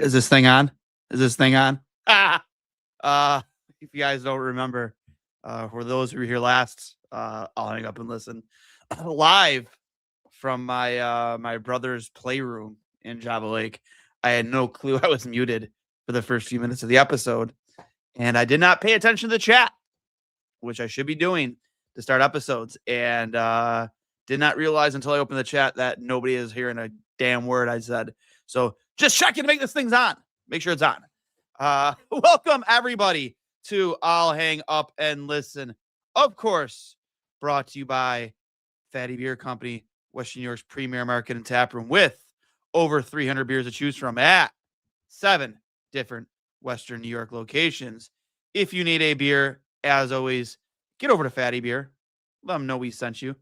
Is this thing on? Is this thing on? Uh, if you guys don't remember, for those who were here last, I'll hang up and listen. Live from my brother's playroom in Java Lake. I had no clue I was muted for the first few minutes of the episode, and I did not pay attention to the chat, which I should be doing to start episodes, and did not realize until I opened the chat that nobody is hearing a damn word I said. So just checking to make this thing's on. Make sure it's on. Welcome, everybody, to I'll Hang Up and Listen. Of course, brought to you by Fatty Beer Company, Western New York's premier market and tap room, with over 300 beers to choose from at 7 different Western New York locations. If you need a beer, as always, get over to Fatty Beer. Let them know we sent you.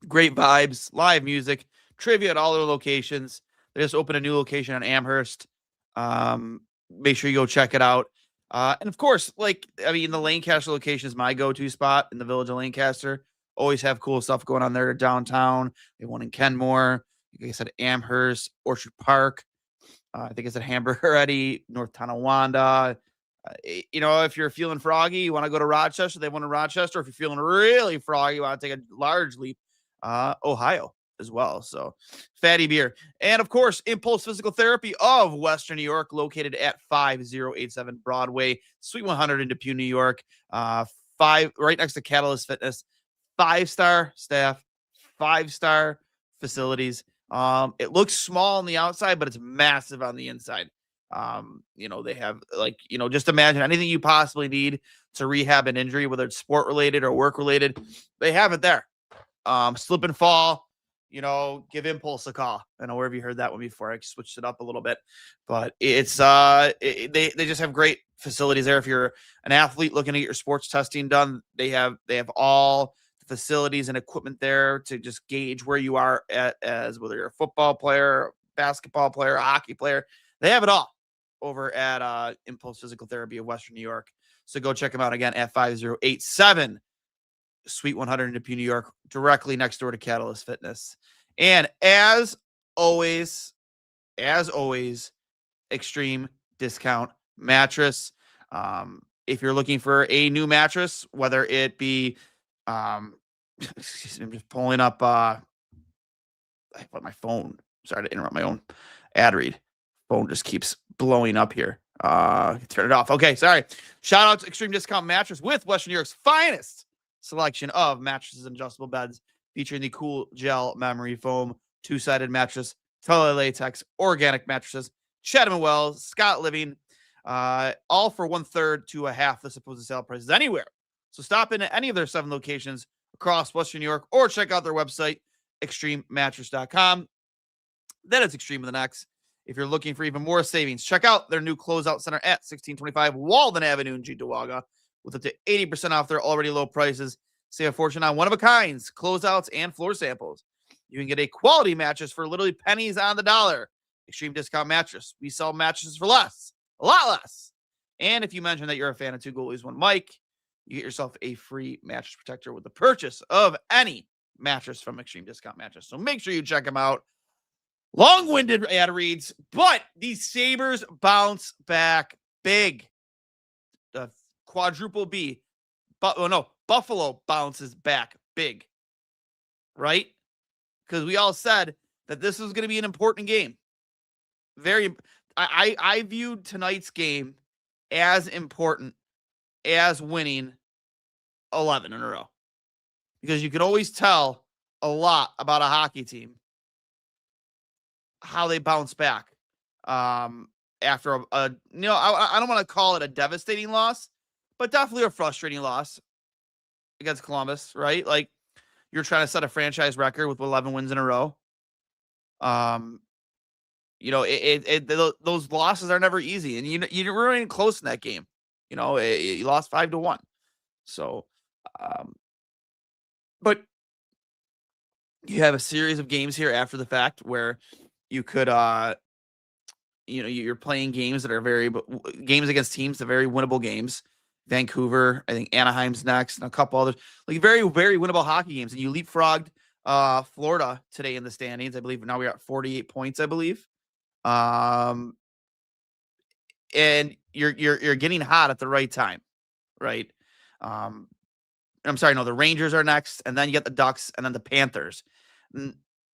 Great vibes, live music, trivia at all their locations. They just opened a new location on Amherst. Make sure you go check it out. And of course, the Lancaster location is my go-to spot in the village of Lancaster. Always have cool stuff going on there downtown. They have one in Kenmore. Like I said, Amherst, Orchard Park. I think it's at Hamburger Eddie, North Tonawanda. If you're feeling froggy, you want to go to Rochester, they want to Rochester. If you're feeling really froggy, you want to take a large leap, Ohio as well. So Fatty Beer. And of course, Impulse Physical Therapy of Western New York, located at 5087 Broadway, Suite 100 in Depew, New York. Right next to Catalyst Fitness. 5-star staff, 5-star facilities. It looks small on the outside, but it's massive on the inside. They have just imagine anything you possibly need to rehab an injury, whether it's sport related or work related, they have it there. Slip and fall, give Impulse a call. I know, where have you heard that one before? I switched it up a little bit, but it's they just have great facilities there. If you're an athlete looking to get your sports testing done, they have all the facilities and equipment there to just gauge where you are as whether you're a football player, basketball player, a hockey player. They have it all over at Impulse Physical Therapy of Western New York. So go check them out again at 5087 Suite 100 in Depew, New York, directly next door to Catalyst Fitness. And as always, Extreme Discount Mattress. If you're looking for a new mattress, whether it be, excuse me, I'm just pulling up, I put my phone. Sorry to interrupt my own ad read. Phone just keeps blowing up here. Turn it off. Okay, sorry. Shout out to Extreme Discount Mattress with Western New York's finest selection of mattresses and adjustable beds, featuring the cool gel memory foam, 2-sided mattress, tele latex, organic mattresses, Chatham & Wells, Scott Living, all for 1/3 to a half the supposed sale prices anywhere. So stop in at any of their 7 locations across Western New York, or check out their website, extrememattress.com. That is Extreme with an X. If you're looking for even more savings, check out their new closeout center at 1625 Walden Avenue in Cheektowaga, with up to 80% off their already low prices. Save a fortune on one-of-a-kinds, closeouts, and floor samples. You can get a quality mattress for literally pennies on the dollar. Extreme Discount Mattress. We sell mattresses for less, a lot less. And if you mention that you're a fan of Two Goalies, One Mike, you get yourself a free mattress protector with the purchase of any mattress from Extreme Discount Mattress. So make sure you check them out. Long-winded ad reads, but these Sabres bounce back big. The quadruple B. Buffalo bounces back big. Right? Because we all said that this was going to be an important game. I viewed tonight's game as important as winning 11 in a row. Because you can always tell a lot about a hockey team, how they bounce back after I don't want to call it a devastating loss, but definitely a frustrating loss against Columbus, right? Like, you're trying to set a franchise record with 11 wins in a row. Those losses are never easy, and you weren't even close in that game. You lost 5-1. So, but you have a series of games here after the fact where you could, you're playing games that are games against teams that are very winnable games. Vancouver, I think Anaheim's next, and a couple others, like very, very winnable hockey games. And you leapfrogged Florida today in the standings. I believe now we're at 48 points, I believe. Um, and you're getting hot at the right time, right? Um, I'm sorry, no, the Rangers are next, and then you get the Ducks, and then the Panthers.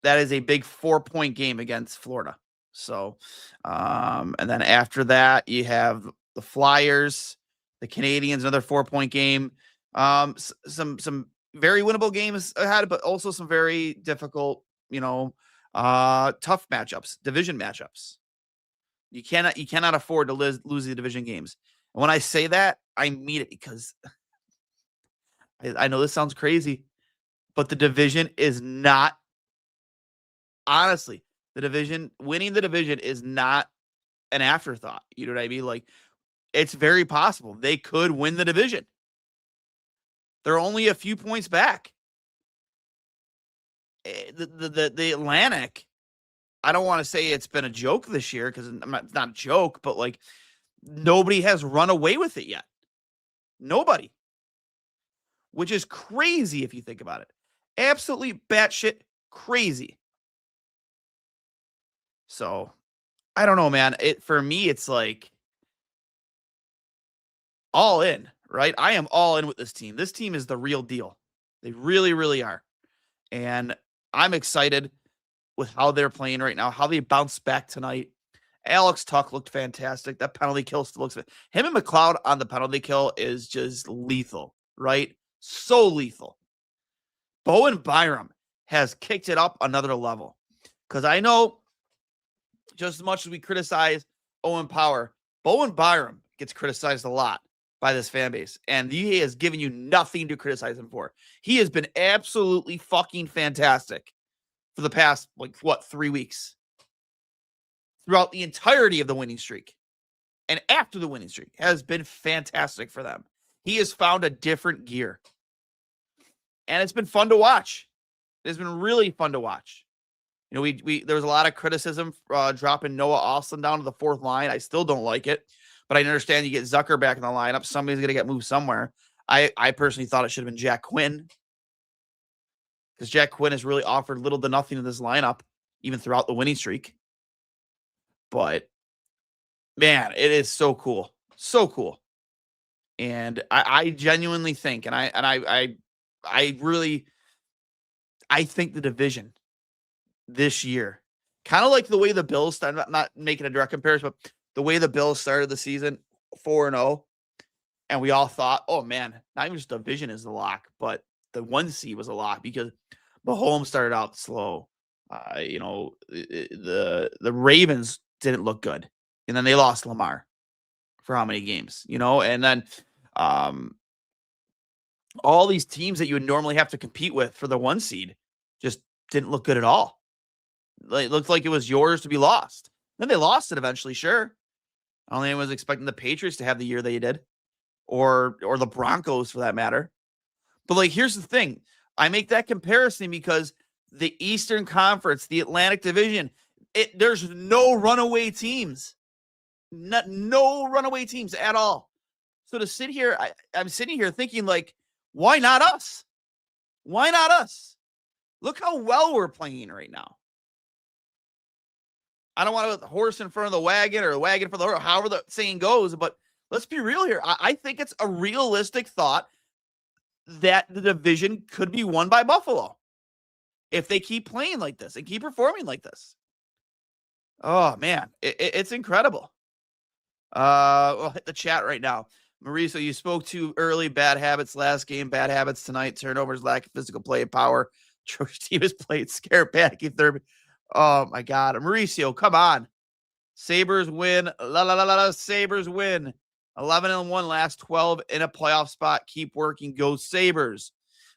That is a big 4-point game against Florida. So, and then after that, you have the Flyers, the Canadians, another 4-point game. Some very winnable games ahead, but also some very difficult, tough matchups, division matchups. You cannot afford to lose the division games. And when I say that, I mean it because I know this sounds crazy, but the division is not, honestly, winning the division is not an afterthought. You know what I mean? Like, it's very possible they could win the division. They're only a few points back. The Atlantic, I don't want to say it's been a joke this year because it's not a joke, but like nobody has run away with it yet. Nobody. Which is crazy if you think about it. Absolutely batshit crazy. So, I don't know, man. For me, it's like all in, right? I am all in with this team. This team is the real deal. They really, really are. And I'm excited with how they're playing right now, how they bounced back tonight. Alex Tuck looked fantastic. That penalty kill still looks. Him and McLeod on the penalty kill is just lethal, right? So lethal. Bowen Byram has kicked it up another level. Because I know just as much as we criticize Owen Power, Bowen Byram gets criticized a lot by this fan base. And he has given you nothing to criticize him for. He has been absolutely fucking fantastic for the past, 3 weeks. Throughout the entirety of the winning streak. And after the winning streak has been fantastic for them. He has found a different gear. And it's been fun to watch. It's been really fun to watch. You know, there was a lot of criticism dropping Noah Austin down to the fourth line. I still don't like it, but I understand you get Zucker back in the lineup. Somebody's going to get moved somewhere. I personally thought it should have been Jack Quinn because Jack Quinn has really offered little to nothing in this lineup, even throughout the winning streak. But man, it is so cool, so cool, and I genuinely think, and I think the division this year, kind of like the way the Bills started, not making a direct comparison, but the way the Bills started the season 4-0, and we all thought, oh man, not even just division is the lock, but the 1 seed was a lock because Mahomes started out slow. The Ravens didn't look good, and then they lost Lamar for how many games, and then all these teams that you would normally have to compete with for the 1 seed just didn't look good at all. It looked like it was yours to be lost. Then they lost it eventually, sure. I don't think anyone was expecting the Patriots to have the year they did, or the Broncos for that matter. But here's the thing. I make that comparison because the Eastern Conference, the Atlantic Division, there's no runaway teams. No runaway teams at all. So to sit here, I'm sitting here thinking why not us? Why not us? Look how well we're playing right now. I don't want to put the horse in front of the wagon or the wagon for the horse, however the saying goes, but let's be real here. I think it's a realistic thought that the division could be won by Buffalo if they keep playing like this and keep performing like this. Oh, man, it's incredible. We'll hit the chat right now. Mauricio, you spoke too early. Bad habits last game. Bad habits tonight. Turnovers, lack of physical play and power. George team has played scared panicky third. Oh, my God. Mauricio, come on. Sabres win. Sabres win. 11-1 last 12 in a playoff spot. Keep working. Go Sabres.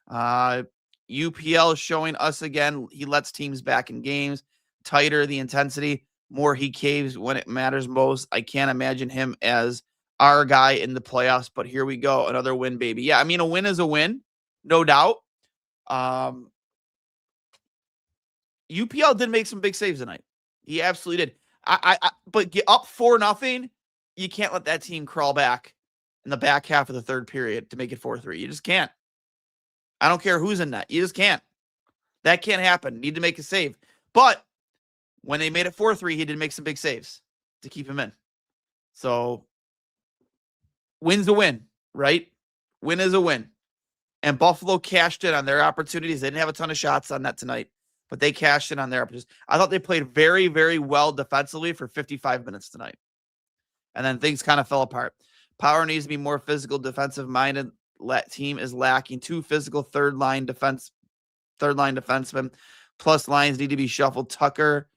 UPL showing us again. He lets teams back in games. Tighter the intensity. More he caves when it matters most. I can't imagine him as our guy in the playoffs, but here we go. Another win, baby. Yeah, I mean, a win is a win. No doubt. UPL did make some big saves tonight. He absolutely did. But get up 4-0, you can't let that team crawl back in the back half of the third period to make it 4-3. You just can't. I don't care who's in that. You just can't. That can't happen. Need to make a save. But When they made it 4-3, he did make some big saves to keep him in. So win's a win, right? Win is a win. And Buffalo cashed in on their opportunities. They didn't have a ton of shots on that tonight, but they cashed in on their opportunities. I thought they played very, very well defensively for 55 minutes tonight. And then things kind of fell apart. Power needs to be more physical, defensive-minded. Team is lacking 2 physical third-line defensemen. Plus lines need to be shuffled. Tucker,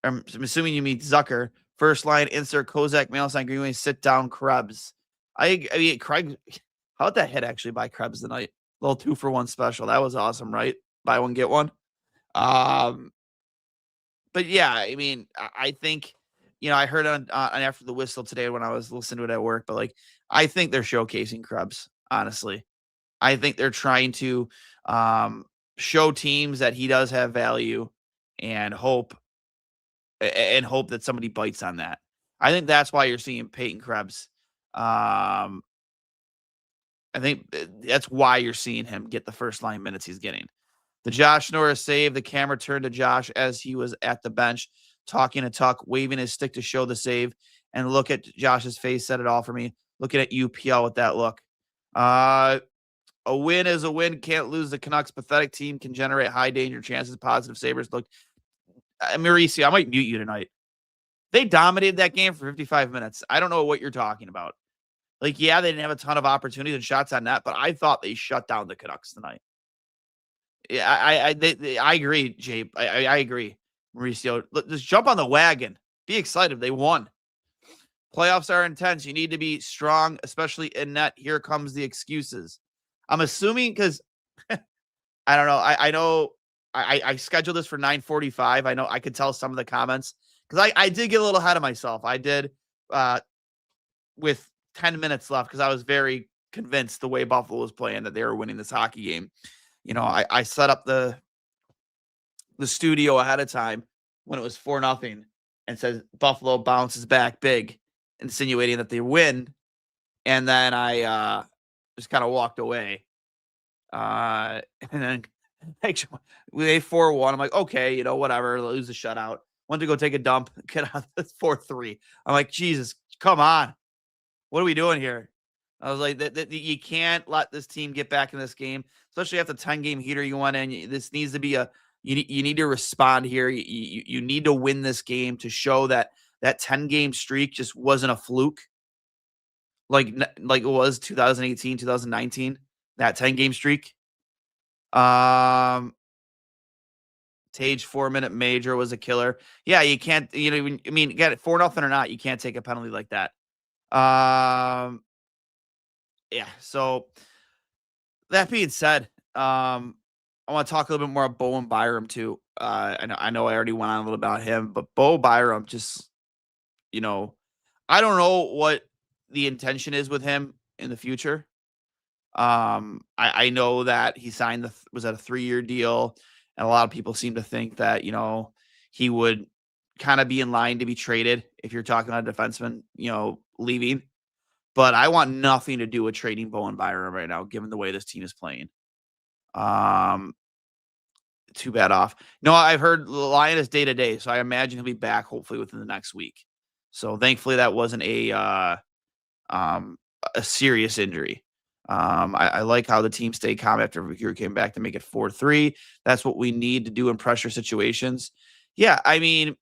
I'm assuming you mean Zucker. First line, insert Kozak, Malestein, Greenway, sit down, Krebs. I mean, Craig, how about that hit actually by Krebs tonight? Little 2-for-1 special. That was awesome, right? Buy one, get one. But yeah, I mean, I think, I heard on after the whistle today when I was listening to it at work, but like, I think they're showcasing Krebs, honestly. I think they're trying to show teams that he does have value and hope that somebody bites on that. I think that's why you're seeing Peyton Krebs. I think that's why you're seeing him get the first line minutes he's getting. The Josh Norris save, the camera turned to Josh as he was at the bench, talking to Tuck, waving his stick to show the save, and look at Josh's face, said it all for me. Looking at UPL with that look. A win is a win. Can't lose. The Canucks' pathetic team can generate high danger chances. Positive Sabres look. Mauricio, I might mute you tonight. They dominated that game for 55 minutes. I don't know what you're talking about. Like, yeah, they didn't have a ton of opportunities and shots on net, but I thought they shut down the Canucks tonight. Yeah, I agree, Jay. I agree, Mauricio. Just jump on the wagon. Be excited. They won. Playoffs are intense. You need to be strong, especially in net. Here comes the excuses. I'm assuming because I don't know. I know I scheduled this for 9:45. I know I could tell some of the comments because I did get a little ahead of myself. I did with 10 minutes left because I was very convinced the way Buffalo was playing that they were winning this hockey game. I set up the studio ahead of time when it was 4-0 and says Buffalo bounces back big, insinuating that they win. And then I just kind of walked away. And then we 4-1. I'm like, okay, whatever. Lose the shutout. Went to go take a dump, get out of 4-3. I'm like, Jesus, come on. What are we doing here? I was like, you can't let this team get back in this game, especially after the 10-game heater you went in. This needs to be you need to respond here. You need to win this game to show that 10-game streak just wasn't a fluke. Like it was 2018, 2019, that 10-game streak. Tage 4-minute major was a killer. Yeah, you can't, get it 4-0 or not, you can't take a penalty like that. Yeah. So that being said, I want to talk a little bit more about Bowen Byram too. I know I already went on a little about him, but Bo Byram just, I don't know what the intention is with him in the future. I know that he signed was at a 3-year deal, and a lot of people seem to think that, he would kind of be in line to be traded if you're talking about a defenseman, leaving. But I want nothing to do with trading Bowen Byram right now, given the way this team is playing. Too bad off. No, I've heard Lyon is day to day, so I imagine he'll be back hopefully within the next week. So thankfully that wasn't a serious injury. I like how the team stayed calm after Vancouver came back to make it 4-3. That's what we need to do in pressure situations. Yeah, I mean,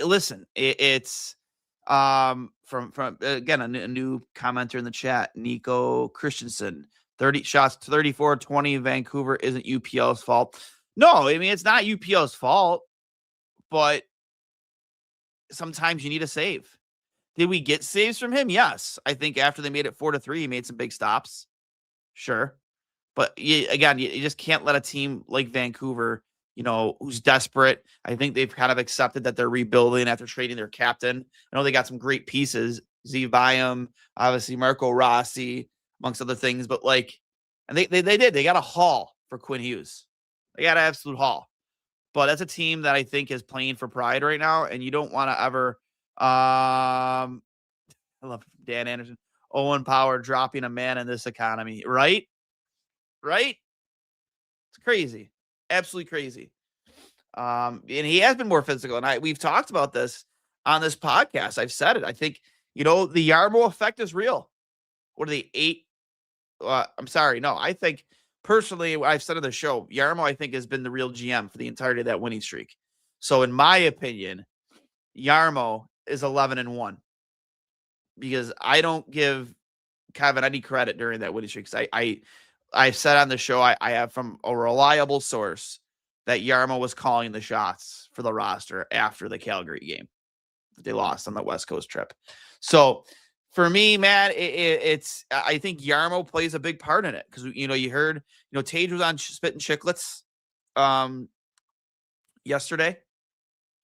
listen, it's from again a new commenter in the chat, Nico Christensen. 30 shots, 34-20. Vancouver isn't UPL's fault. No, I mean, it's not UPL's fault, but sometimes you need a save. Did we get saves from him? Yes. I think after they made it 4-3, he made some big stops. Sure. But you just can't let a team like Vancouver, who's desperate. I think they've kind of accepted that they're rebuilding after trading their captain. I know they got some great pieces. Zeev Byam, obviously Marco Rossi, amongst other things. But and they did. They got a haul for Quinn Hughes. They got an absolute haul. But that's a team that I think is playing for pride right now, and you don't want to ever. I love Dan Anderson. Owen Power dropping a man in this economy, right? Right? It's crazy. Absolutely crazy. And he has been more physical. And we've talked about this on this podcast. I've said it. I think, the Yarmo effect is real. What are they, 8? I'm sorry. No, I think personally, I've said on the show, Yarmo, I think, has been the real GM for the entirety of that winning streak. So in my opinion, Yarmo is 11-1 because I don't give Kevin any credit during that winning streak. I said on the show, I have from a reliable source that Yarmo was calling the shots for the roster after the Calgary game. They lost on the West Coast trip. So for me, man, I think Yarmo plays a big part in it because, you heard, Tage was on Spittin' Chicklets yesterday.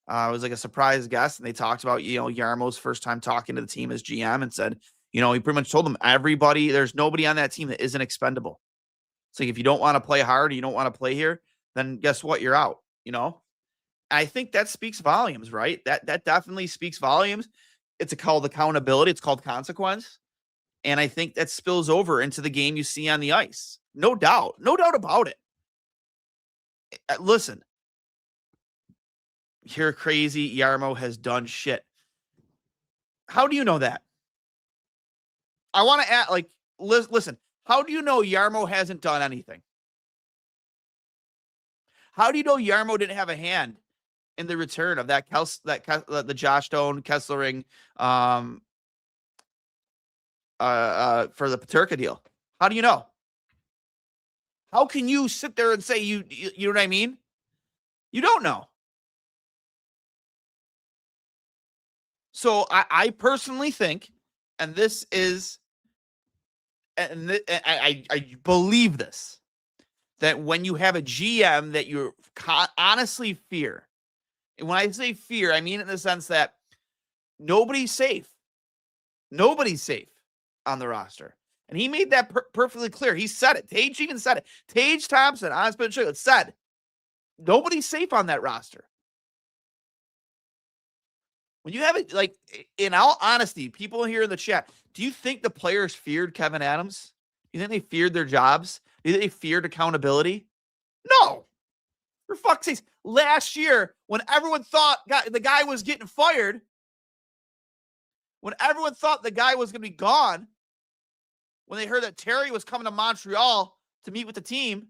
It was like a surprise guest, and they talked about, Yarmo's first time talking to the team as GM and said, he pretty much told them there's nobody on that team that isn't expendable. It's like, if you don't want to play hard, you don't want to play here, then guess what? You're out, I think that speaks volumes, right? That definitely speaks volumes. It's called accountability. It's called consequence. And I think that spills over into the game you see on the ice. No doubt. No doubt about it. Listen, you're crazy. Yarmo has done shit. How do you know that? I want to add, listen, how do you know Yarmo hasn't done anything? How do you know Yarmo didn't have a hand in the return of the Josh Stone Kesslering for the Peterka deal? How do you know? How can you sit there and say you know what I mean? You don't know. So I personally think, and this is, and I believe this, that when you have a GM that you honestly fear, and when I say fear, I mean it in the sense that nobody's safe. Nobody's safe on the roster. And he made that perfectly clear. He said it. Tage even said it. Tage Thompson on Spin Chicklets said, nobody's safe on that roster. When you have it, in all honesty, people here in the chat, do you think the players feared Kevin Adams? Do you think they feared their jobs? Do you think they feared accountability? No. For fuck's sake. Last year, when everyone thought the guy was getting fired, when everyone thought the guy was going to be gone, when they heard that Terry was coming to Montreal to meet with the team,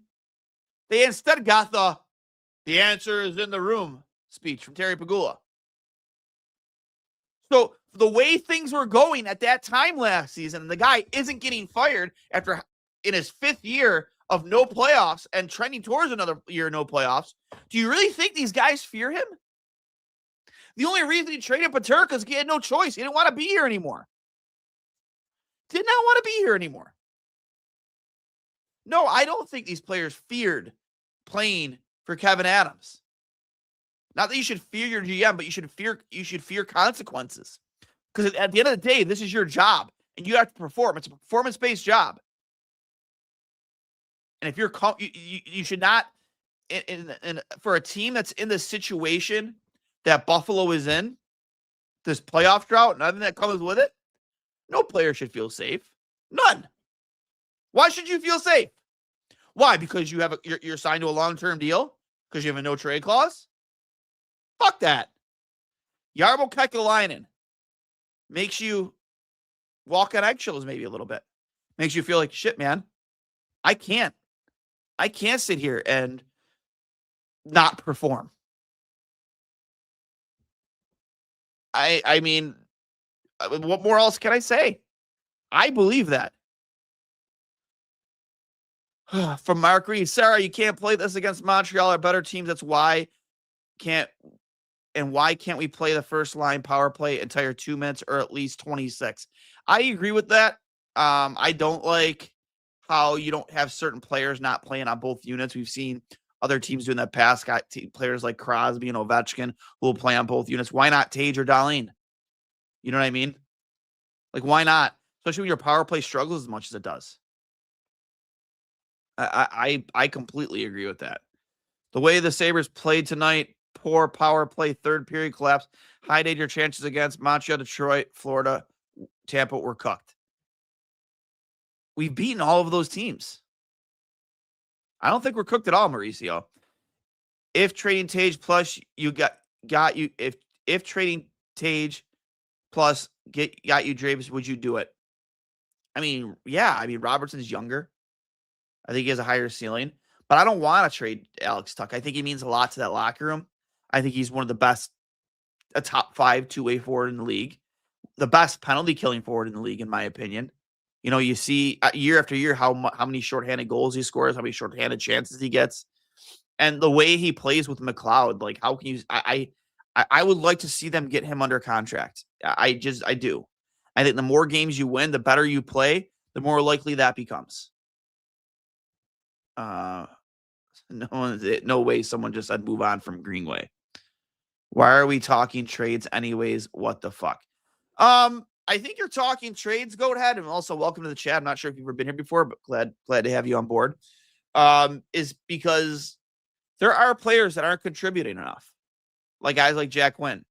they instead got the answer is in the room speech from Terry Pagula. So the way things were going at that time last season, and the guy isn't getting fired after in his 5th year of no playoffs and trending towards another year of no playoffs, do you really think these guys fear him? The only reason he traded Peterka is he had no choice. He didn't want to be here anymore. Did not want to be here anymore. No, I don't think these players feared playing for Kevin Adams. Not that you should fear your GM, but you should fear consequences. Because at the end of the day, this is your job, and you have to perform. It's a performance-based job. And if you should not, for a team that's in the situation that Buffalo is in, this playoff drought and everything that comes with it, no player should feel safe. None. Why should you feel safe? Why? Because you're signed to a long-term deal? Because you have a no-trade clause? Fuck that. Jarmo Kekalainen makes you walk on eggshells maybe a little bit. Makes you feel like, shit, man, I can't sit here and not perform. I mean, what more else can I say? I believe that. From Mark Reed, Sarah, you can't play this against Montreal or better teams. That's why can't we play the first line power play entire 2 minutes or at least 26? I agree with that. I don't like how you don't have certain players not playing on both units. We've seen other teams doing that past, got players like Crosby and Ovechkin who will play on both units. Why not Tage or Dahlin? You know what I mean? Like, why not? Especially when your power play struggles as much as it does. I completely agree with that. The way the Sabres played tonight, poor power play, third period collapse, high danger chances against Montreal, Detroit, Florida, Tampa were cooked. We've beaten all of those teams. I don't think we're cooked at all, Mauricio. if trading Tage plus you got you if trading Tage plus got you Draves, would you do it? I mean, yeah. I mean, Robertson's younger. I think he has a higher ceiling, but I don't want to trade Alex Tuck. I think he means a lot to that locker room. I think he's one of the best, a top 5 two-way forward in the league, the best penalty killing forward in the league, in my opinion. You know, you see year after year how many shorthanded goals he scores, how many shorthanded chances he gets, and the way he plays with McLeod. Like, how can you? I would like to see them get him under contract. I do. I think the more games you win, the better you play, the more likely that becomes. No way someone just said move on from Greenway. Why are we talking trades anyways? What the fuck? I think you're talking trades, go ahead, and also welcome to the chat. I'm not sure if you've ever been here before, but glad to have you on board. Is because there are players that aren't contributing enough. Like guys like Jack Quinn.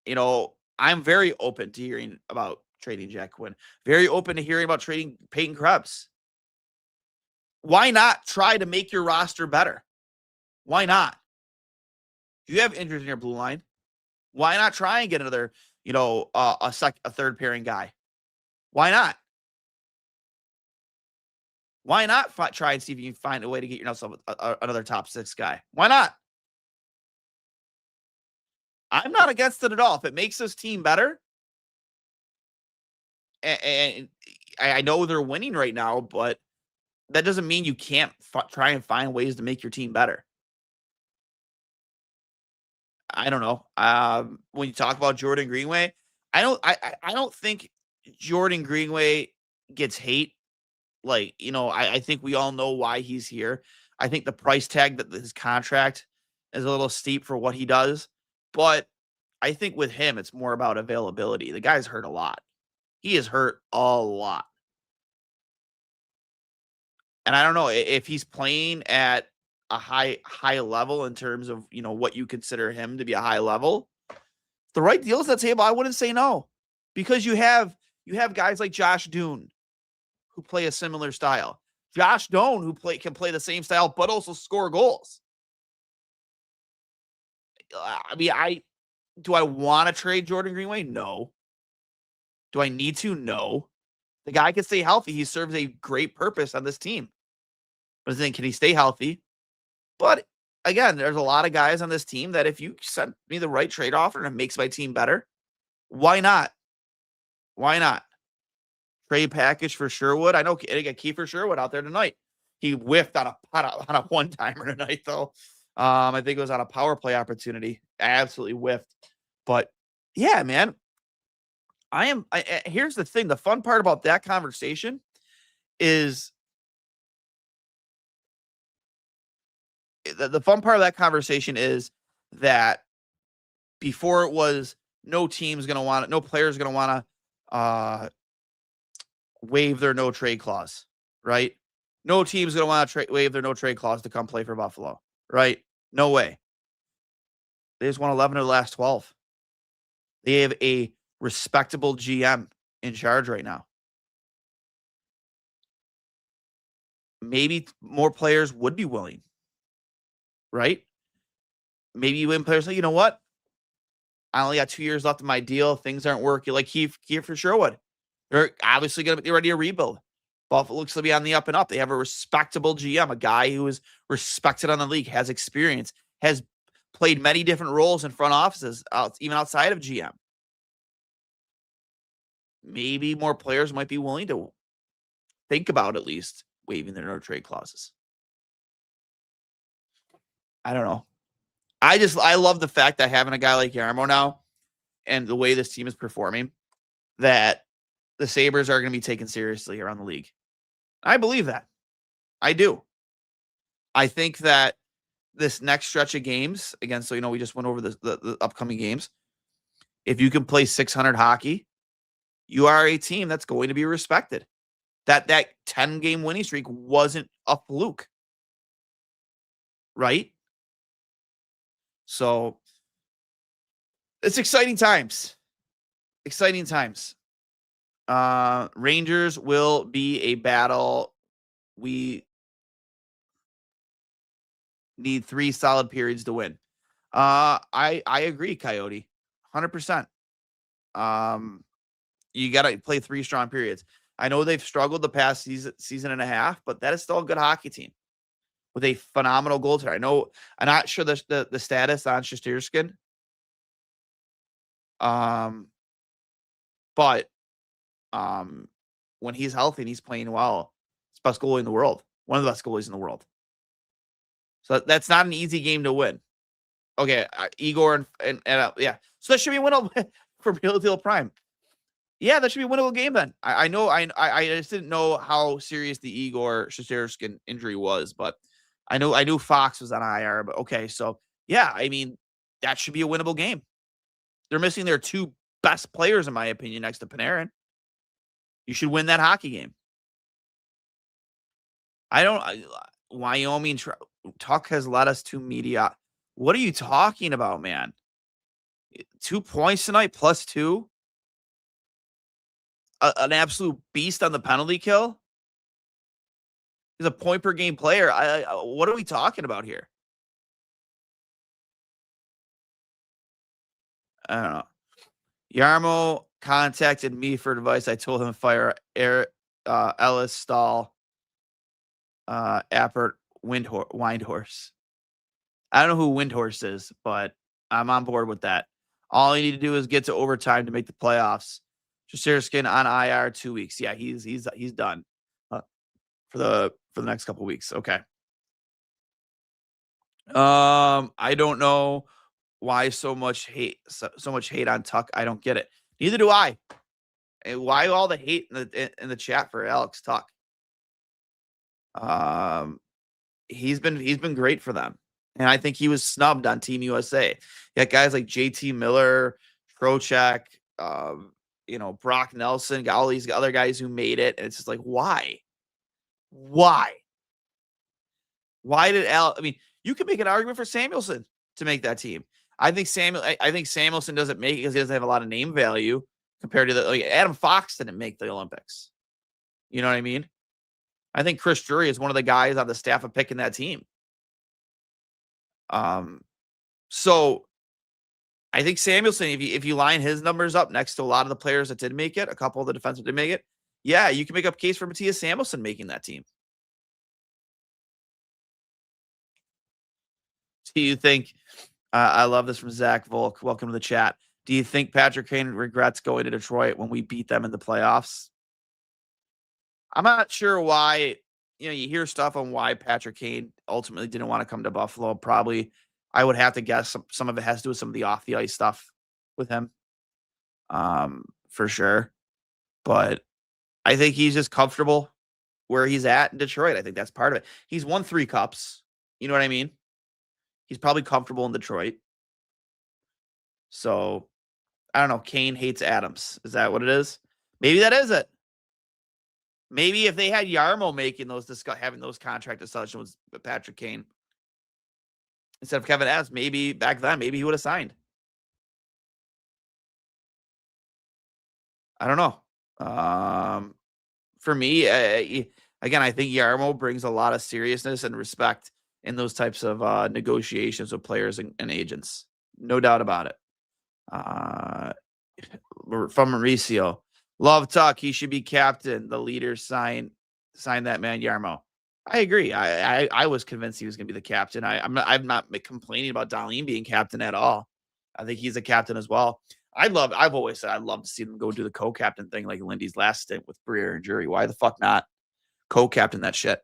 You know, I'm very open to hearing about trading Jack Quinn. Very open to hearing about trading Peyton Krebs. Why not try to make your roster better? Why not? If you have injuries in your blue line, why not try and get another, a third pairing guy? Why not? Why not try and see if you can find a way to get yourself another top 6 guy? Why not? I'm not against it at all. If it makes this team better, and I know they're winning right now, but that doesn't mean you can't try and find ways to make your team better. I don't know. When you talk about Jordan Greenway, I don't think Jordan Greenway gets hate. Like, I think we all know why he's here. I think the price tag that his contract is a little steep for what he does, but I think with him, it's more about availability. The guy's hurt a lot. He is hurt a lot. And I don't know if he's playing at a high level in terms of, what you consider him to be a high level. The right deals at the table, I wouldn't say no. Because you have guys like Josh Doone who play a similar style. Josh Doane who can play the same style but also score goals. I mean, do I want to trade Jordan Greenway? No. Do I need to? No. The guy can stay healthy. He serves a great purpose on this team. But then, can he stay healthy? But again, there's a lot of guys on this team that if you send me the right trade offer and it makes my team better, why not? Why not? Trade package for Sherwood. I know I got Kiefer Sherwood out there tonight. He whiffed on a one-timer tonight, though. I think it was on a power play opportunity. Absolutely whiffed. But yeah, man. Here's the thing. The fun part about that conversation is the fun part of that conversation is that before it was no player's going to want to waive their no trade clause, right? No team's going to want to waive their no trade clause to come play for Buffalo, right? No way. They just won 11 of the last 12. They have a respectable GM in charge right now. Maybe more players would be willing, right? Maybe you win players say, you know what? I only got 2 years left of my deal. Things aren't working. Like Kiefer Sherwood. They're obviously going to be ready to rebuild. Buffalo looks to be on the up and up. They have a respectable GM, a guy who is respected on the league, has experience, has played many different roles in front offices, even outside of GM. Maybe more players might be willing to think about at least waiving their no trade clauses. I don't know. I love the fact that having a guy like Yarmo now and the way this team is performing, that the Sabres are going to be taken seriously around the league. I believe that. I do. I think that this next stretch of games, again, so we just went over the upcoming games. If you can play 600 hockey, you are a team that's going to be respected. That 10-game winning streak wasn't a fluke. Right? So it's exciting times. Exciting times. Rangers will be a battle. We need 3 solid periods to win. I agree, Coyote, 100%. You got to play 3 strong periods. I know they've struggled the past season and a half, but that is still a good hockey team with a phenomenal goaltender. I know I'm not sure the status on Shesterkin. But when he's healthy and he's playing well, he's the best goalie in the world. One of the best goalies in the world. So that's not an easy game to win. Okay, Igor and yeah. So that should be winnable for Real Deal Prime. Yeah, that should be a winnable game then. I know I just didn't know how serious the Igor Shesterkin injury was, but I knew Fox was on IR. But okay, so yeah, I mean that should be a winnable game. They're missing their 2 best players, in my opinion, next to Panarin. You should win that hockey game. Wyoming Tuck has led us to media. What are you talking about, man? 2 points tonight plus 2. An absolute beast on the penalty kill. He's a point per game player. What are we talking about here? I don't know. Yarmo contacted me for advice. I told him to fire Ellis, Stahl, Appert, Windhorse. I don't know who Windhorse is, but I'm on board with that. All you need to do is get to overtime to make the playoffs. Shesterkin on IR 2 weeks. Yeah, he's done for the next couple weeks. Okay. I don't know why so much hate on Tuck. I don't get it. Neither do I. And why all the hate in the chat for Alex Tuck? He's been great for them. And I think he was snubbed on Team USA. You got guys like JT Miller, Trocheck, Brock Nelson, got all these other guys who made it. And it's just like, why? Why did I mean, you can make an argument for Samuelson to make that team. I think Samuelson doesn't make it because he doesn't have a lot of name value compared to Adam Fox didn't make the Olympics. You know what I mean? I think Chris Drury is one of the guys on the staff of picking that team. So I think Samuelson, if you line his numbers up next to a lot of the players that did make it, a couple of the defensive did make it, yeah, you can make up a case for Matthias Samuelson making that team. Do you think, I love this from Zach Volk. Welcome to the chat. Do you think Patrick Kane regrets going to Detroit when we beat them in the playoffs? I'm not sure why. You hear stuff on why Patrick Kane ultimately didn't want to come to Buffalo. Probably, I would have to guess some of it has to do with some of the off the ice stuff with him, for sure. But I think he's just comfortable where he's at in Detroit. I think that's part of it. He's won 3 cups. You know what I mean? He's probably comfortable in Detroit. So I don't know. Kane hates Adams. Is that what it is? Maybe that is it. Maybe if they had Yarmo making having those contract discussions with Patrick Kane instead of Kevin Adams, maybe back then, maybe he would have signed. I don't know. For me, again, I think Yarmo brings a lot of seriousness and respect in those types of negotiations with players and agents. No doubt about it. From Mauricio. Love Tuck. He should be captain. The leader sign that man Yarmo. I agree. I was convinced he was going to be the captain. I'm not complaining about Darlene being captain at all. I think he's a captain as well. I've always said I'd love to see them go do the co-captain thing like Lindy's last stint with Breer and Jury. Why the fuck not co-captain that shit?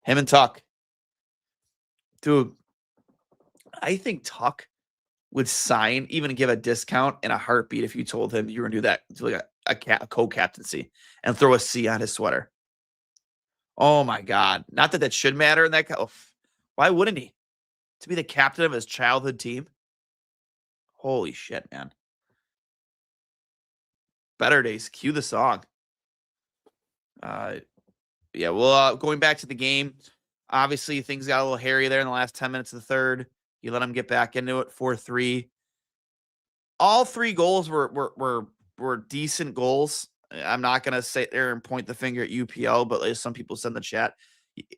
Him and Tuck. Dude, I think Tuck would sign, even give a discount in a heartbeat if you told him you were going to do that, to like a co-captaincy and throw a C on his sweater. Oh my God. Not that should matter in that. Why wouldn't he? To be the captain of his childhood team? Holy shit, man. Better days. Cue the song. Yeah, well, going back to the game, obviously things got a little hairy there in the last 10 minutes of the third. You let them get back into it, 4-3. All 3 goals were decent goals. I'm not going to sit there and point the finger at UPL, but as some people said in the chat,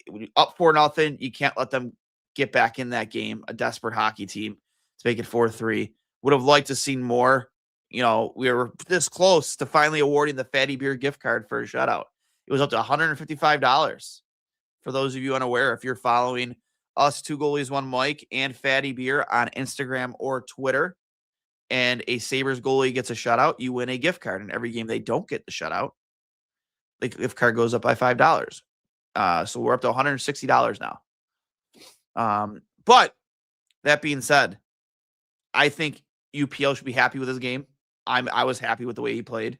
when you up 4-0, you can't let them get back in that game, a desperate hockey team to make it 4-3. Would have liked to seen more. We were this close to finally awarding the Fatty Beer gift card for a shutout. It was up to $155. For those of you unaware, if you're following us, Two Goalies, One Mike, and Fatty Beer on Instagram or Twitter, and a Sabres goalie gets a shutout, you win a gift card. And every game they don't get the shutout, the gift card goes up by $5. So we're up to $160 now. But that being said, I think UPL should be happy with his game. I was happy with the way he played.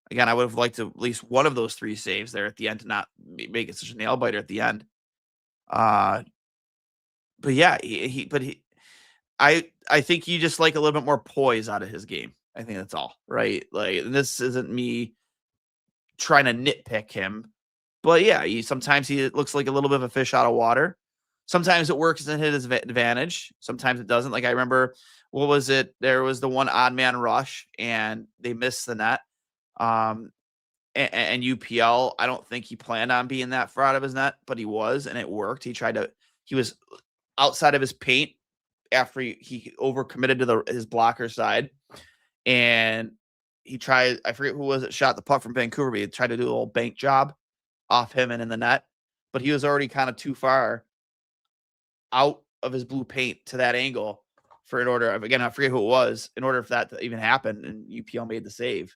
Again, I would have liked to at least one of those 3 saves there at the end to not make it such a nail biter at the end. But yeah, I think you just like a little bit more poise out of his game. I think that's all, right? Like, this isn't me trying to nitpick him, but yeah, sometimes he looks like a little bit of a fish out of water. Sometimes it works and hit his advantage. Sometimes it doesn't. Like, I remember, what was it? There was the one odd man rush and they missed the net. And UPL, I don't think he planned on being that far out of his net, but he was, and it worked. He was outside of his paint after he overcommitted to his blocker side, and he tried, I forget who was it, shot the puck from Vancouver, but he tried to do a little bank job off him and in the net, but he was already kind of too far out of his blue paint to that angle I forget who it was, in order for that to even happen, and UPL made the save.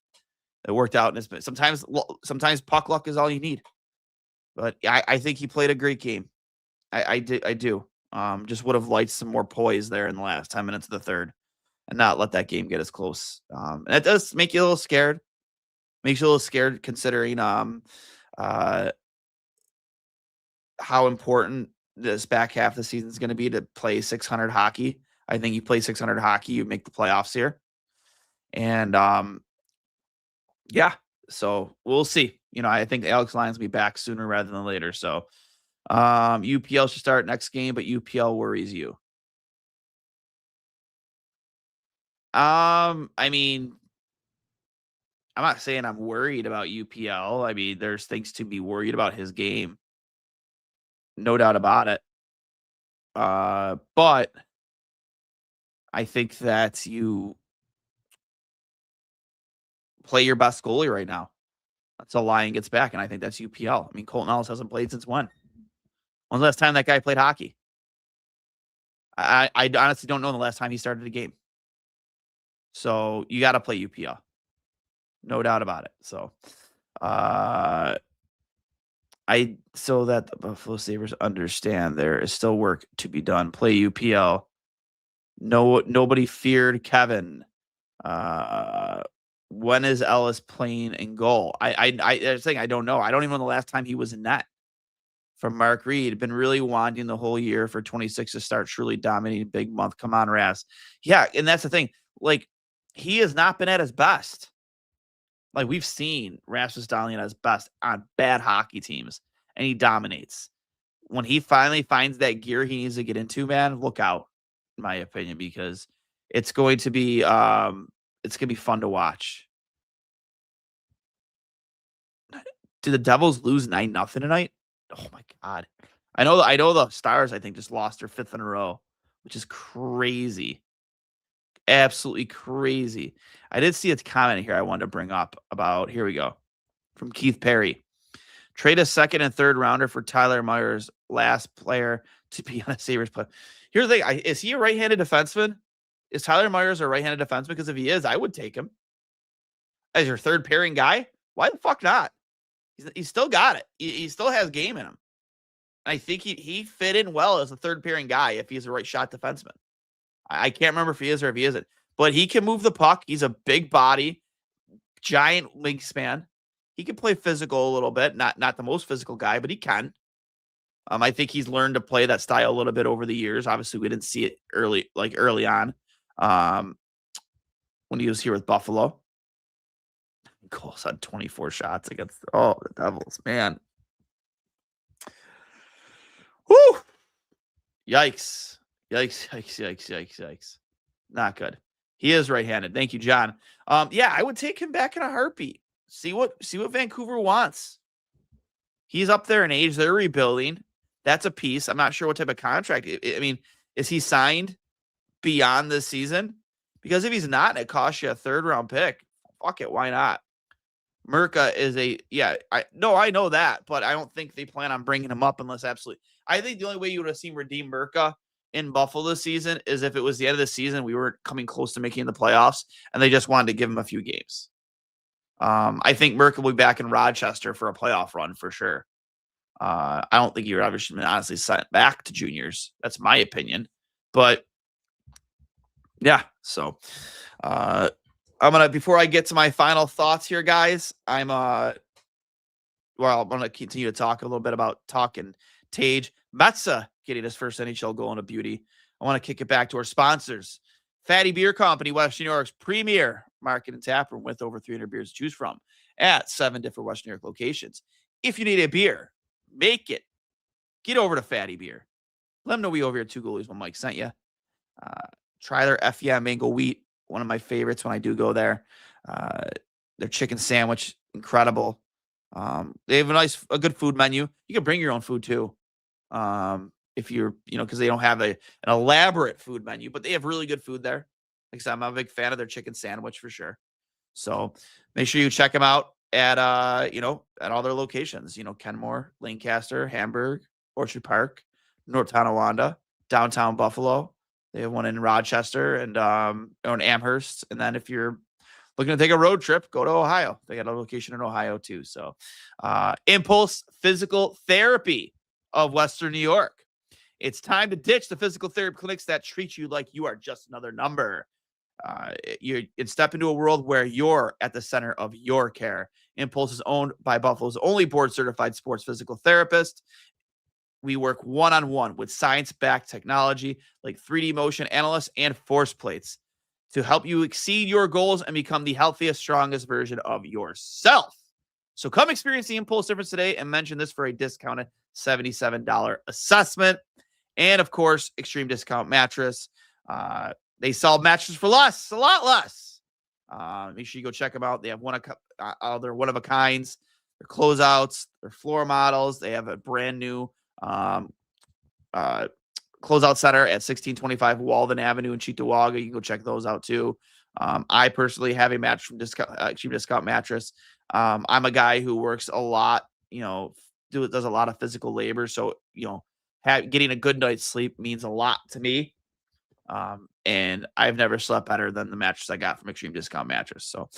It worked out, and sometimes puck luck is all you need. But I think he played a great game. I do. Just would have liked some more poise there in the last 10 minutes of the third, and not let that game get as close. And it does make you a little scared. Makes you a little scared considering how important this back half of the season is going to be to play 600 hockey. I think you play 600 hockey, you make the playoffs here. And yeah, so we'll see. I think Alex Lyons will be back sooner rather than later. So UPL should start next game, but UPL worries you. I mean, I'm not saying I'm worried about UPL. I mean, there's things to be worried about his game. No doubt about it. But I think that you play your best goalie right now until Lyon gets back, and I think that's UPL. I mean, Colton Ellis hasn't played since when? When's the last time that guy played hockey? I honestly don't know the last time he started a game. So you got to play UPL. No doubt about it. So, so that the Buffalo Sabres understand there is still work to be done. Play UPL. Nobody feared Kevin. When is Ellis playing in goal? I think I don't know. I don't even know the last time he was in net. From Mark Reed, been really wanting the whole year for 26 to start truly dominating big month. Come on, Ras. Yeah, and that's the thing. Like, he has not been at his best. Like, we've seen Rasmus Dahlin at his best on bad hockey teams, and he dominates. When he finally finds that gear he needs to get into, man, look out, in my opinion, because it's going to be fun to watch. Did the Devils lose 9-0 tonight? Oh my God. I know the Stars, I think, just lost their 5th in a row, which is crazy. Absolutely crazy. I did see a comment here I wanted to bring up about, here we go, from Keith Perry. Trade a 2nd and 3rd rounder for Tyler Myers, last player to be on a Sabres play. Here's the thing. Is he a right-handed defenseman? Is Tyler Myers a right-handed defenseman? Because if he is, I would take him as your 3rd pairing guy. Why the fuck not? He's still got it. He still has game in him. I think he fit in well as a 3rd pairing guy if he's a right shot defenseman. I can't remember if he is or if he isn't, but he can move the puck. He's a big body, giant wingspan. He can play physical a little bit. Not the most physical guy, but he can. I think he's learned to play that style a little bit over the years. Obviously, we didn't see it early on when he was here with Buffalo. Goals on 24 shots against the Devils, man. Whoo! Yikes. Not good. He is right-handed. Thank you, John. Yeah, I would take him back in a heartbeat. See what Vancouver wants. He's up there in age. They're rebuilding. That's a piece. I'm not sure what type of contract. I mean, is he signed beyond this season? Because if he's not, and it costs you a 3rd-round pick, fuck it, why not? Mirka is I know that, but I don't think they plan on bringing him up unless absolutely. I think the only way you would have seen redeem Mirka in Buffalo this season is if it was the end of the season, we were coming close to making the playoffs, and they just wanted to give him a few games. I think Mirka will be back in Rochester for a playoff run for sure. I don't think he would ever should have been honestly sent back to juniors. That's my opinion. But yeah, so before I get to my final thoughts here, guys, I'm going to continue to talk a little bit about talking Tage Metsa getting his first NHL goal in a beauty. I want to kick it back to our sponsors. Fatty Beer Company, Western New York's premier market and tap room with over 300 beers to choose from at 7 different Western New York locations. If you need a beer, make it. Get over to Fatty Beer. Let them know we over here 2 goalies when Mike sent you. Try their FEM mango wheat, one of my favorites when I do go there. Their chicken sandwich, incredible. They have a good food menu. You can bring your own food too. If you're, because they don't have an elaborate food menu, but they have really good food there. Like I said, I'm a big fan of their chicken sandwich for sure. So make sure you check them out at all their locations. Kenmore, Lancaster, Hamburg, Orchard Park, North Tonawanda, downtown Buffalo. They have one in Rochester and in Amherst. And then if you're looking to take a road trip, go to Ohio. They got a location in Ohio too. So Impulse Physical Therapy of Western New York. It's time to ditch the physical therapy clinics that treat you like you are just another number. You step into a world where you're at the center of your care. Impulse is owned by Buffalo's only board-certified sports physical therapist. We work one-on-one with science-backed technology like 3D motion analysts and force plates to help you exceed your goals and become the healthiest, strongest version of yourself. So come experience the Impulse difference today and mention this for a discounted $77 assessment. And, of course, Extreme Discount Mattress. They sell mattresses for less, a lot less. Make sure you go check them out. They have they're one-of-a-kinds. Their closeouts, their floor models. They have a brand-new closeout center at 1625 Walden Avenue in Cheektowaga. You can go check those out, too. I personally have a mattress from Extreme Discount Mattress. I'm a guy who works a lot, does a lot of physical labor. So, getting a good night's sleep means a lot to me. And I've never slept better than the mattress I got from Extreme Discount Mattress. So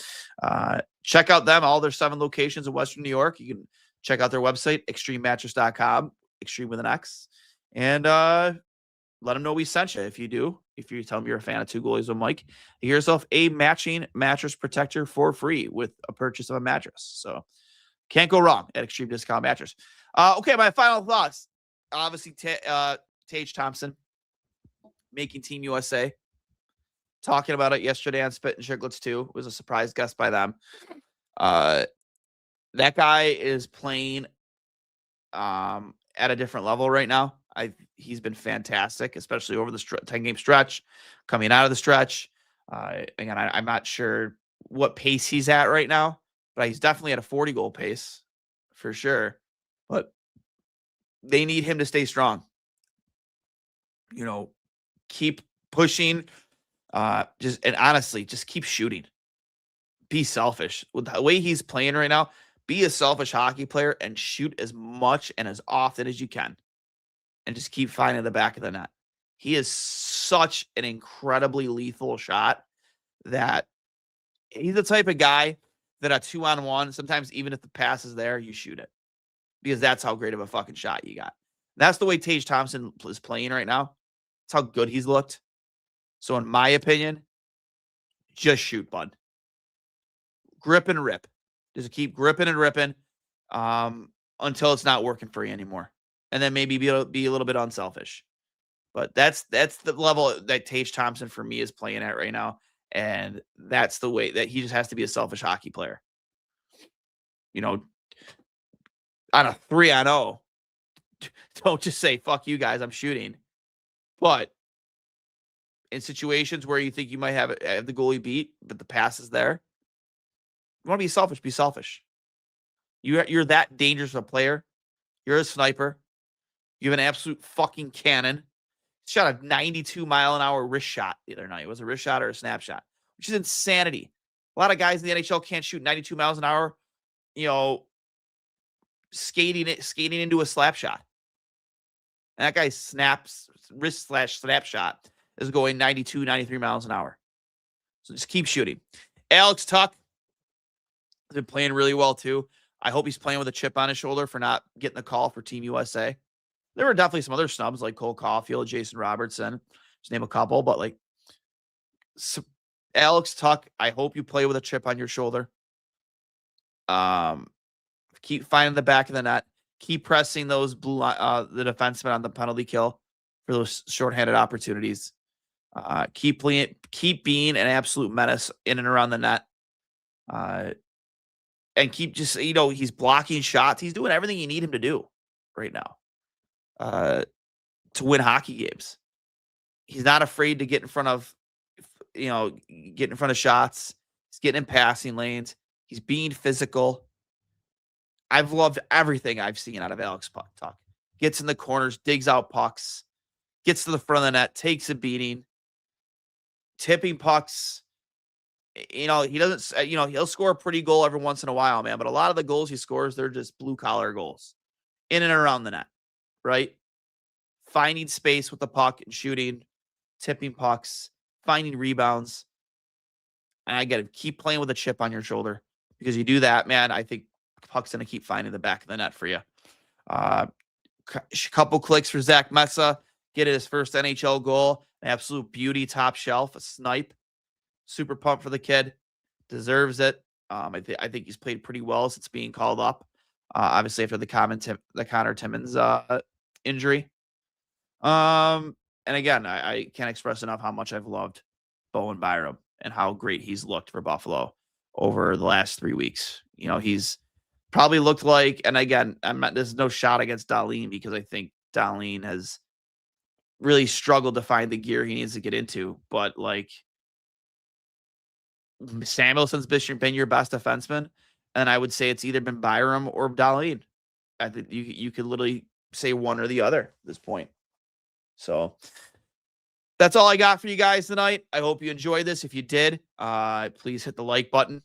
check out them, all their 7 locations in Western New York. You can check out their website, extrememattress.com, extreme with an X. And let them know we sent you. If you tell them you're a fan of 2 goalies with Mike, you get yourself a matching mattress protector for free with a purchase of a mattress. So can't go wrong at Extreme Discount Mattress. Okay, my final thoughts. Obviously, Tage Thompson making Team USA. Talking about it yesterday on Spit and Chicklets too. Was a surprise guest by them. That guy is playing at a different level right now. He's been fantastic, especially over the 10-game stretch, coming out of the stretch. Again, I'm not sure what pace he's at right now, but he's definitely at a 40-goal pace for sure. But they need him to stay strong. Keep pushing. Honestly, just keep shooting. Be selfish. With the way he's playing right now, be a selfish hockey player and shoot as much and as often as you can. And just keep finding the back of the net. He is such an incredibly lethal shot that he's the type of guy that a 2-on-1, sometimes even if the pass is there, you shoot it. Because that's how great of a fucking shot you got. That's the way Tage Thompson is playing right now. That's how good he's looked. So in my opinion, just shoot, bud. Grip and rip. Just keep gripping and ripping until it's not working for you anymore. And then maybe be a little bit unselfish. But that's the level that Tage Thompson for me is playing at right now. And that's the way that he just has to be a selfish hockey player. On a 3-on-0, don't just say, fuck you guys, I'm shooting. But in situations where you think you might have the goalie beat, but the pass is there, you want to be selfish, be selfish. You're that dangerous of a player. You're a sniper. You have an absolute fucking cannon. Shot a 92-mile-an-hour wrist shot the other night. It was a wrist shot or a snap shot, which is insanity. A lot of guys in the NHL can't shoot 92 miles an hour, skating into a slap shot. And that guy's wrist/snap shot is going 92, 93 miles an hour. So just keep shooting. Alex Tuch has been playing really well too. I hope he's playing with a chip on his shoulder for not getting the call for Team USA. There were definitely some other snubs like Cole Caulfield, Jason Robertson, just name a couple. But Alex Tuch, I hope you play with a chip on your shoulder. Keep finding the back of the net. Keep pressing those the defensemen on the penalty kill for those shorthanded opportunities. Keep being an absolute menace in and around the net. And keep just, he's blocking shots. He's doing everything you need him to do right now to win hockey games. He's not afraid to get in front of, shots. He's getting in passing lanes. He's being physical. I've loved everything I've seen out of Alex Tuch. Gets in the corners, digs out pucks, gets to the front of the net, takes a beating, tipping pucks. He doesn't, he'll score a pretty goal every once in a while, man. But a lot of the goals he scores, they're just blue collar goals in and around the net, right? Finding space with the puck and shooting, tipping pucks, finding rebounds. And I get it. Keep playing with a chip on your shoulder because you do that, man. I think puck's going to keep finding the back of the net for you. Couple clicks for Zach Messa. Get his first NHL goal. An absolute beauty, top shelf, a snipe. Super pumped for the kid. Deserves it. I think he's played pretty well since being called up. Obviously after the Connor Timmins injury. And again, I can't express enough how much I've loved Bowen Byram and how great he's looked for Buffalo over the last 3 weeks. He's probably looked like, and again, there's no shot against Duane because I think Duane has really struggled to find the gear he needs to get into. But Samuelson's been your best defenseman, and I would say it's either been Byram or Duane. I think you could literally say one or the other at this point. So that's all I got for you guys tonight. I hope you enjoyed this. If you did, please hit the like button,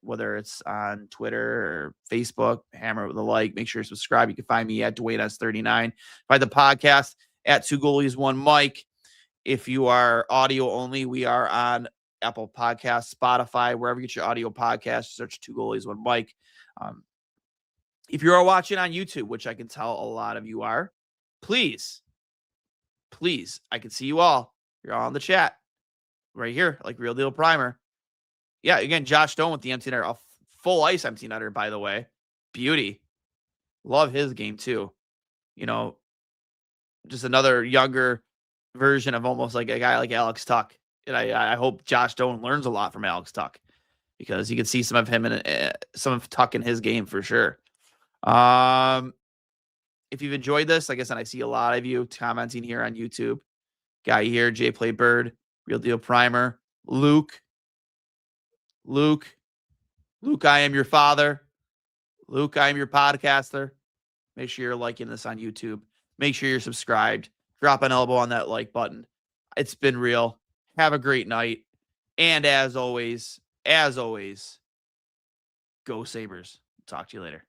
whether it's on Twitter or Facebook. Hammer it with a like. Make sure you subscribe. You can find me at Duane S39. Find the podcast at Two Goalies One Mic. If you are audio only, we are on Apple Podcasts, Spotify, wherever you get your audio podcasts. Search Two Goalies One Mic. If you are watching on YouTube, which I can tell a lot of you are, please, I can see you all. You're all in the chat right here, like Real Deal Primer. Yeah, again, Josh Stone with the empty netter, a full ice empty netter, by the way. Beauty. Love his game too. Just another younger version of almost like a guy like Alex Tuch. And I hope Josh Stone learns a lot from Alex Tuch because you can see some of him and some of Tuch in his game for sure. If you've enjoyed this, like I said, I see a lot of you commenting here on YouTube. Guy here, Jay Play Bird, Real Deal Primer, Luke, I am your father. Luke, I am your podcaster. Make sure you're liking this on YouTube. Make sure you're subscribed. Drop an elbow on that like button. It's been real. Have a great night. And as always, go Sabres. Talk to you later.